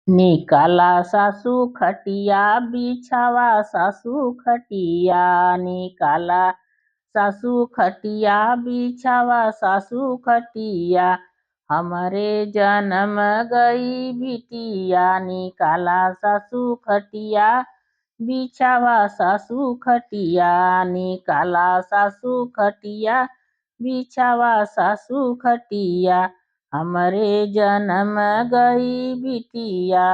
निकाला सासू खटिया बिछावा सासू खटिया। निकाला सासू खटिया बिछावा सासू खटिया। हमरे जन्म गई बिटिया। निकाला सासू खटिया बिछावा सासू खटिया। निकाला सासू खटिया बिछावा सासू खटिया। हमरे जन्म गई बिटिया।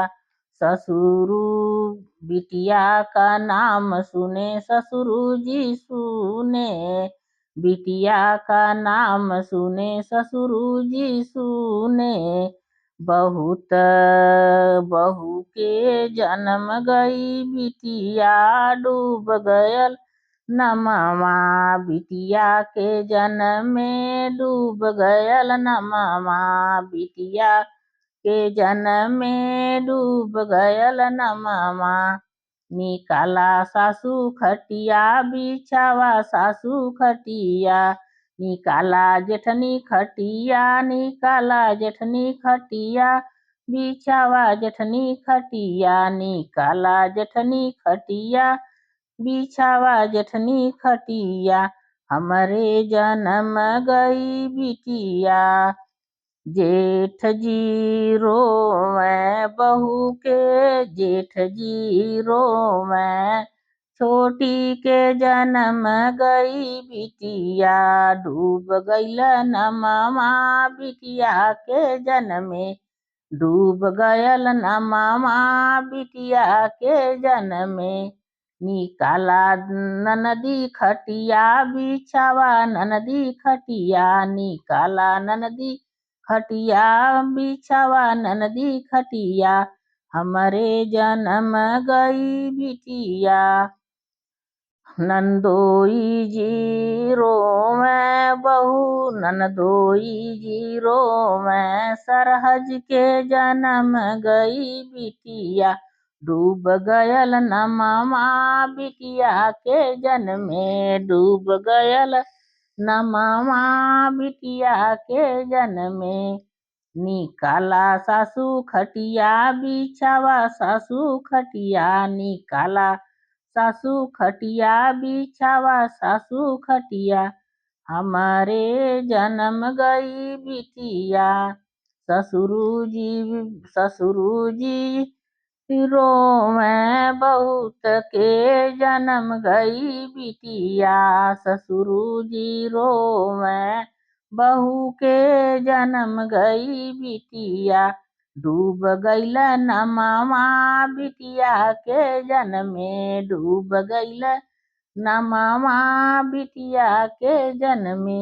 ससुरु बिटिया का नाम सुने ससुरु जी सुने। बिटिया का नाम सुने ससुरु जी सुने। बहुत बहू के जन्म गई बिटिया डूब गयल नमवा। बिटिया के जन्म में डूब गयल नमवा। बिटिया के जन्म में डूब गयल नमवा। निकाला सासू खटिया बिछावा सासू खटिया। निकाला जेठनी खटिया निकाला जेठनी खटिया बिछावा जेठनी खटिया। निकाला जेठनी खटिया बिछावा जेठनी खटिया। हमरे जन्म गई बिटिया। जेठ जी रोवे बहू के जेठ जी रोवे। छोटी के जन्म गई बिटिया डूब गईल नमवा। बिटिया के जन्मे डूब गयल नमवा। बिटिया के जन्मे निकाला ननदी खटिया बिछावा ननदी खटिया। निकाला ननदी खटिया बिछावा ननदी खटिया। हमरे जन्म गई बिटिया। नंदोई जी रोवे बहू नंदोई जी रोवे। सरहज के जन्म गई बिटिया डूब गयल नमवा। बिटिया के जन्मे डूब गयल नमवा। बिटिया के जन्मे निकाला सासू खटिया बिछावा सासू खटिया। निकाला सासू खटिया बिछावा सासू खटिया। हमारे जन्म गई बिटिया। ससुरु जी रोवे बहुत के जन्म गई बिटिया। ससुरु जी रोवे बहू के जन्म गई बिटिया डूब गईल नमवा। बिटिया के जन्मे डूब गईल नमवा। बिटिया के जन्मे